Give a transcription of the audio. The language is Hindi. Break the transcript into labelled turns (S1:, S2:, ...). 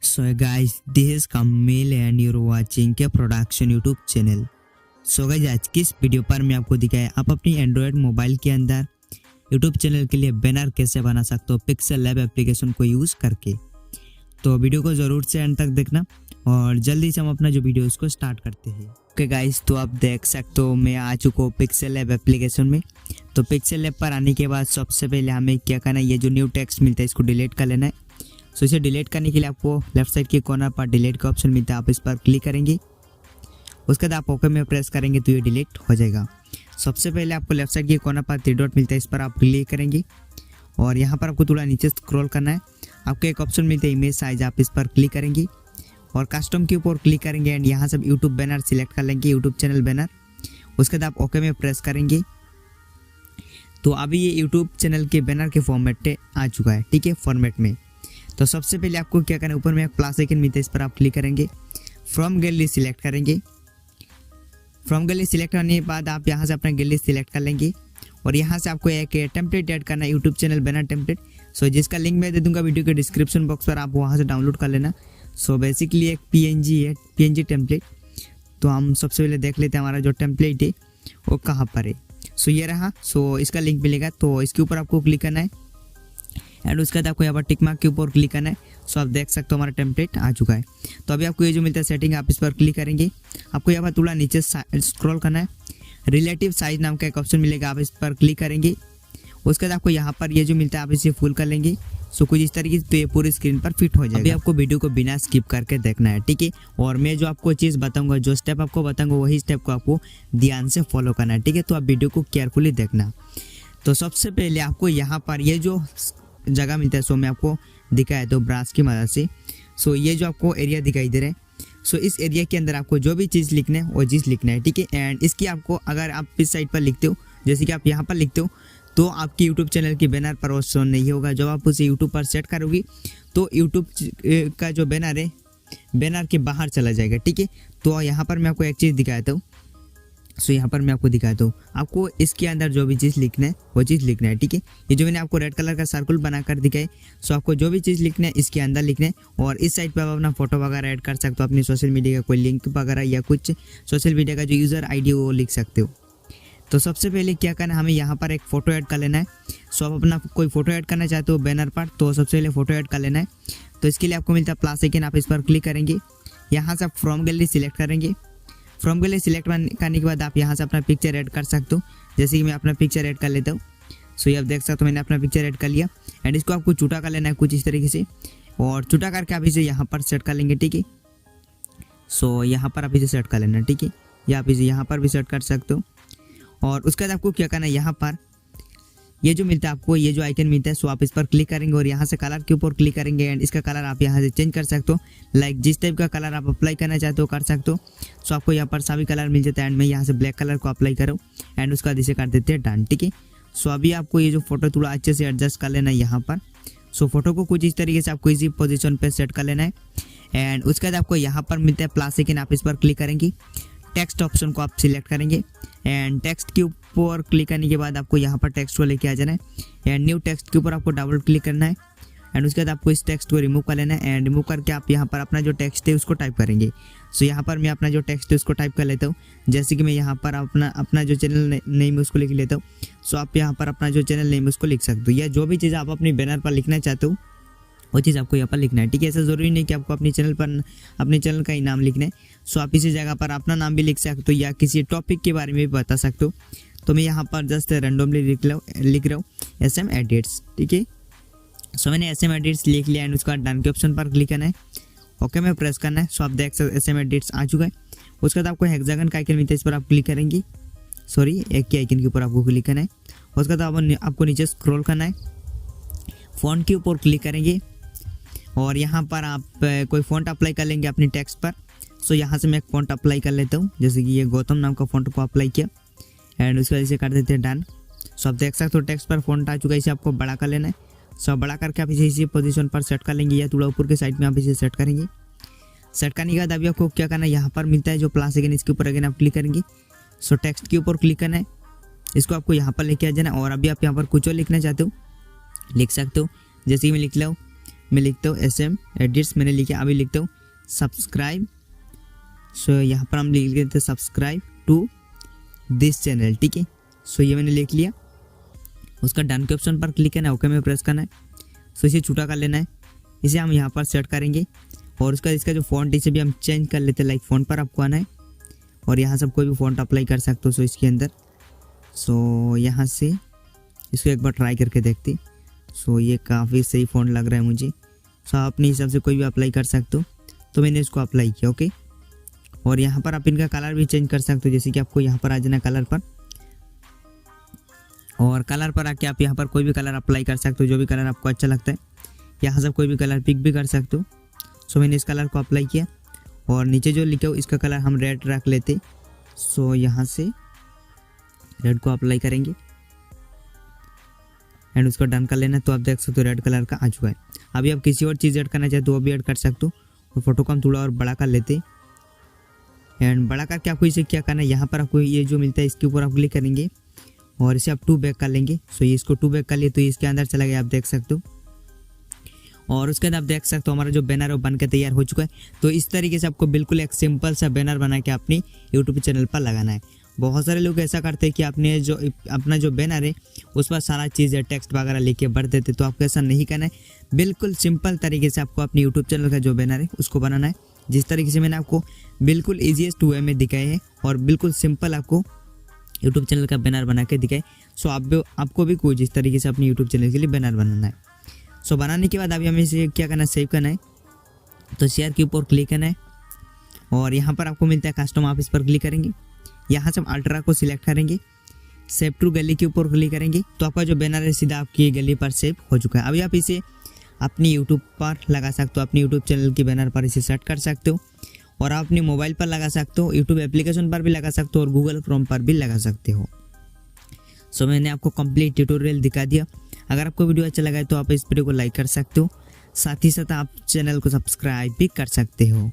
S1: So guys, this is Kamil and you're watching के production YouTube channel. So guys, आज की इस वीडियो पर मैं आपको दिखाया आप अपनी एंड्रॉयड मोबाइल के अंदर यूट्यूब चैनल के लिए बैनर कैसे बना सकते हो पिक्सेलैब एप्लीकेशन को यूज़ करके। तो वीडियो को ज़रूर से एंड तक देखना और जल्दी से हम अपना जो वीडियो उसको स्टार्ट करते हैं। ओके गाइस, तो आप देख सकते हो मैं आ चुका हूँ पिक्सेलैब एप्लीकेशन में। तो पिक्सेलैब पर आने के बाद सबसे पहले हमें क्या करना है, ये जो न्यू टेक्स्ट मिलता है इसको डिलीट कर लेना है। सो इसे डिलीट करने के लिए आपको लेफ्ट साइड के कॉर्नर पर डिलीट का ऑप्शन मिलता है, आप इस पर क्लिक करेंगे। उसके बाद आप ओके में प्रेस करेंगे तो ये डिलीट हो जाएगा। सबसे पहले आपको लेफ्ट साइड के कॉर्नर पर 3 डॉट मिलता है, इस पर आप क्लिक करेंगे और यहाँ पर आपको थोड़ा नीचे स्क्रॉल करना है। आपको एक ऑप्शन मिलता है इमेज साइज, आप इस पर क्लिक करेंगे और कस्टम के ऊपर क्लिक करेंगे एंड यहाँ से यूट्यूब बैनर सिलेक्ट कर लेंगे, यूट्यूब चैनल बैनर। उसके बाद आप ओके में प्रेस करेंगे तो अभी ये यूट्यूब चैनल के बैनर के फॉर्मेट आ चुका है, ठीक है, फॉर्मेट में। तो सबसे पहले आपको क्या करना है, ऊपर में एक प्लस आइकन मिलता है, इस पर आप क्लिक करेंगे। फ्रॉम गैलरी सिलेक्ट करेंगे। फ्रॉम गैलरी सिलेक्ट करने के बाद आप यहाँ से अपना गैलरी सिलेक्ट कर लेंगे और यहाँ से आपको एक टेम्पलेट ऐड करना है, यूट्यूब चैनल बैनर टेम्पलेट। सो जिसका लिंक मैं दे दूँगा वीडियो के डिस्क्रिप्शन बॉक्स पर, आप वहाँ से डाउनलोड कर लेना। सो बेसिकली एक पीएनजी है, पीएनजी टेम्पलेट। तो हम सबसे पहले देख लेते हैं हमारा जो टेम्पलेट है वो कहाँ पर है। सो ये रहा। सो इसका लिंक मिलेगा, तो इसके ऊपर आपको क्लिक करना है एंड उसके बाद आपको यहाँ पर टिक मार्क के ऊपर क्लिक करना है। सो आप देख सकते हो हमारा टेम्पलेट आ चुका है। तो अभी आपको ये जो मिलता है सेटिंग, आप इस पर क्लिक करेंगे। आपको यहाँ पर थोड़ा नीचे स्क्रॉल करना है, रिलेटिव साइज नाम का एक ऑप्शन मिलेगा, आप इस पर क्लिक करेंगे। उसके बाद आपको यहाँ पर ये जो मिलता है आप इसे फुल कर लेंगे। सो कुछ इस तरीके से, तो ये पूरी स्क्रीन पर फिट हो जाएगा। अभी आपको वीडियो को बिना स्किप करके देखना है, ठीक है। और मैं जो आपको चीज़ बताऊंगा, जो स्टेप आपको बताऊंगा, वही स्टेप को आपको ध्यान से फॉलो करना है, ठीक है। तो आप वीडियो को केयरफुली देखना। तो सबसे पहले आपको यहाँ पर ये जो जगह मिलता है, सो मैं आपको दिखाया तो ब्रश की मदद से। सो ये जो आपको एरिया दिखाई दे रहा है, सो इस एरिया के अंदर आपको जो भी चीज़ लिखना है वो चीज़ लिखना है, ठीक है। एंड इसकी आपको अगर आप इस साइड पर लिखते हो, जैसे कि आप यहाँ पर लिखते हो, तो आपकी यूट्यूब चैनल की बैनर पर वो शो नहीं होगा। जब आप उसे यूट्यूब पर सेट करोगी तो यूट्यूब का जो बैनर है बैनर के बाहर चला जाएगा, ठीक है। तो यहाँ पर मैं आपको एक चीज़ दिखाता हूँ। सो यहाँ पर मैं आपको दिखाता हूँ, आपको इसके अंदर जो भी चीज़ लिखना है वो चीज़ लिखना है, ठीक है। ये जो मैंने आपको रेड कलर का सर्कल बनाकर दिखाई, सो आपको जो भी चीज़ लिखना है इसके अंदर लिखना है। और इस साइड पर आप अपना फोटो वगैरह ऐड कर सकते हो, अपनी सोशल मीडिया का कोई लिंक वगैरह या कुछ सोशल मीडिया का जो यूज़र आईडी वो लिख सकते हो। तो सबसे पहले क्या करना है, हमें यहाँ पर एक फ़ोटो ऐड कर लेना है। सो आप अपना कोई फ़ोटो ऐड करना चाहते हो बैनर पर, तो सबसे पहले फ़ोटो ऐड कर लेना है। तो इसके लिए आपको मिलता है प्लस आइकन, आप इस पर क्लिक करेंगे। यहाँ से आप फ्रॉम गैलरी सिलेक्ट करेंगे। फ्रॉम गैलरी सिलेक्ट करने के बाद आप यहाँ से अपना पिक्चर ऐड कर सकते हो, जैसे कि मैं अपना पिक्चर ऐड कर लेता हूँ। सो ये आप देख सकते हो मैंने अपना पिक्चर ऐड कर लिया एंड इसको आपको छोटा कर लेना है कुछ इस तरीके से, और छोटा करके आप इसे यहाँ पर सेट कर लेंगे, ठीक है। सो यहाँ पर आप इसे सेट कर लेना, ठीक है, या आप इसे यहाँ पर भी सेट कर सकते हो। और उसके बाद आपको क्या करना है, यहाँ पर ये जो मिलता है आपको, ये जो आइकन मिलता है, सो आप इस पर क्लिक करेंगे और यहाँ से कलर के ऊपर क्लिक करेंगे एंड इसका कलर आप यहाँ से चेंज कर सकते हो। लाइक जिस टाइप का कलर आप अप्लाई करना चाहते हो कर सकते हो। सो आपको यहाँ पर सभी कलर मिल जाता है एंड मैं यहाँ से ब्लैक कलर को अप्लाई करूँ एंड उसका इसे कर देते हैं डन, ठीक है। सो अभी आपको ये जो फोटो थोड़ा अच्छे से एडजस्ट कर लेना है यहाँ पर। सो फोटो को कुछ इस तरीके से आपको इसी पोजीशन पर सेट कर लेना है एंड उसके बाद आपको यहाँ पर मिलता है प्लस आइकन, आप इस पर क्लिक करेंगे। टेक्स्ट ऑप्शन को आप सिलेक्ट करेंगे एंड टेक्स्ट के ऊपर क्लिक करने के बाद आपको यहाँ पर टेक्स्ट को लेके आ जाना है एंड न्यू टेक्स्ट के ऊपर आपको डबल क्लिक करना है एंड उसके बाद आपको इस टेक्स्ट को रिमूव कर लेना है एंड रिमूव करके आप यहाँ पर अपना जो टेक्स्ट है उसको टाइप करेंगे। सो यहाँ पर मैं अपना जो टेक्स्ट है उसको टाइप कर लेता हूँ, जैसे कि मैं यहाँ पर अपना जो चैनल नेम है उसको लिख लेता हूँ। सो आप यहाँ पर अपना जो चैनल नेम है उसको लिख सकते हो, या जो भी चीज़ आप अपनी बैनर पर लिखना चाहते हो वो चीज़ आपको यहाँ पर लिखना है, ठीक है। ऐसा ज़रूरी नहीं कि आपको अपने चैनल का ही नाम लिखना है। सो आप इसी जगह पर अपना नाम भी लिख सकते हो या किसी टॉपिक के बारे में भी बता सकते हो। तो मैं यहाँ पर जस्ट रैंडमली लिख रहा हूँ SM एडिट्स, ठीक है। सो मैंने SM एडिट्स लिख लिया एंड उसका डन के ऑप्शन पर क्लिक करना है, ओके में प्रेस करना है। सो आप देख सकते SM एडिट्स आ चुका है। उसके बाद आपको हेक्सागन का आइकन मिलता है, इस पर आप क्लिक करेंगे। सॉरी, एक के आइकन के ऊपर आपको क्लिक करना है। उसके बाद आपको नीचे स्क्रॉल करना है, फ़ॉन्ट के ऊपर क्लिक करेंगे और यहाँ पर आप कोई फ़ॉन्ट अप्लाई कर लेंगे अपनी टेक्स्ट पर। सो यहाँ से मैं एक फ़ॉन्ट अप्लाई कर लेता हूँ, जैसे कि ये गौतम नाम का फ़ॉन्ट को अप्लाई किया एंड उसके बाद इसे कर देते हैं डन। सो आप देख सकते हो टेक्स्ट पर फ़ॉन्ट आ चुका है, इसे आपको बड़ा कर लेना है। सो बड़ा करके आप इसे इसी पोजीशन पर सेट कर लेंगे या थोड़ा ऊपर के साइड में आप इसे सेट करेंगे। सेट करने के बाद अभी आपको क्या करना है, यहाँ पर मिलता है जो प्लस आइकन, इसके ऊपर अगेन आप क्लिक करेंगे। सो टेक्स्ट के ऊपर क्लिक करना है, इसको आपको यहाँ पर लेके आ जाना और अभी आप यहाँ पर कुछ और लिखना चाहते हो लिख सकते हो, जैसे कि मैं लिख रहा हूँ मैं लिखता हूँ SM एडिट्स, मैंने लिखा, अभी लिखता हूँ सब्सक्राइब। सो यहाँ पर हम लिख लेते हैं सब्सक्राइब टू दिस चैनल, ठीक है। सो ये मैंने लिख लिया। उसका डन के ऑप्शन पर क्लिक करना है, ओके में प्रेस करना है। सो इसे छोटा कर लेना है, इसे हम यहाँ पर सेट करेंगे और उसका इसका जो फॉन्ट इसे भी हम चेंज कर लेते हैं। लाइक फॉन्ट पर आपको आना है और यहाँ सब कोई भी फॉन्ट अप्लाई कर सकते हो। सो इसके अंदर सो यहाँ से इसको एक बार ट्राई करके देखते। सो ये काफ़ी सही फॉन्ट लग रहा है मुझे। सो आप अपने हिसाब से कोई भी अप्लाई कर सकते हो, तो मैंने इसको अप्लाई किया, ओके। और यहाँ पर आप इनका कलर भी चेंज कर सकते हो, जैसे कि आपको यहाँ पर आ जाना कलर पर, और कलर पर आके आप यहाँ पर कोई भी कलर अप्लाई कर सकते हो, जो भी कलर आपको अच्छा लगता है। यहाँ से कोई भी कलर पिक भी कर सकते हो। सो मैंने इस कलर को अप्लाई किया और नीचे जो लिखा हो इसका कलर हम रेड रख लेते। सो यहाँ से रेड को अप्लाई करेंगे एंड उसको डन कर लेना। तो आप देख सकते हो रेड कलर का आ चुका है। अभी आप किसी और चीज़ ऐड करना चाहते हो वो भी ऐड कर सकते हो। और फोटो को हम थोड़ा और बड़ा कर लेते एंड बड़ा करके आपको इसे क्या करना है, यहाँ पर आपको ये जो मिलता है इसके ऊपर आप क्लिक करेंगे और इसे आप 2 बैक कर लेंगे। सो ये इसको 2 बैक कर लिए तो इसके अंदर चला गया, आप देख सकते हो। और उसके बाद आप देख सकते हो हमारा जो बैनर है वो बन के तैयार हो चुका है। तो इस तरीके से आपको बिल्कुल एक सिंपल सा बैनर बना के अपनी यूट्यूब चैनल पर लगाना है। बहुत सारे लोग ऐसा करते हैं कि आपने जो अपना जो बैनर है उस पर सारा चीज़ टेक्स्ट वगैरह लेके भर देते, तो आपको ऐसा नहीं करना है। बिल्कुल सिंपल तरीके से आपको अपनी यूट्यूब चैनल का जो बैनर है उसको बनाना है, जिस तरीके से मैंने आपको बिल्कुल ईजीएस्ट वे में दिखाए हैं और बिल्कुल सिंपल आपको यूट्यूब चैनल का बैनर बना के दिखाए। सो आपको भी कुछ इस तरीके से अपने यूट्यूब चैनल के लिए बैनर बनाना है। सो बनाने के बाद अभी हमें इसे क्या करना है, सेव करना है। तो शेयर के ऊपर क्लिक करना है और यहाँ पर आपको मिलता है कस्टम, आप इस पर क्लिक करेंगे। यहाँ से हम अल्ट्रा को सिलेक्ट करेंगे, सेव टू गैलरी के ऊपर क्लिक करेंगे तो आपका जो बैनर है सीधा आपकी गैलरी पर सेव हो चुका है। अभी आप इसे अपनी यूट्यूब पर लगा सकते हो, अपनी यूट्यूब चैनल के बैनर पर इसे सेट कर सकते हो और आप अपने मोबाइल पर लगा सकते हो, यूट्यूब एप्लीकेशन पर भी लगा सकते हो और गूगल क्रोम पर भी लगा सकते हो। सो मैंने आपको कंप्लीट ट्यूटोरियल दिखा दिया। अगर आपको वीडियो अच्छा लगा है तो आप इस वीडियो को लाइक कर सकते हो, साथ ही साथ आप चैनल को सब्सक्राइब भी कर सकते हो।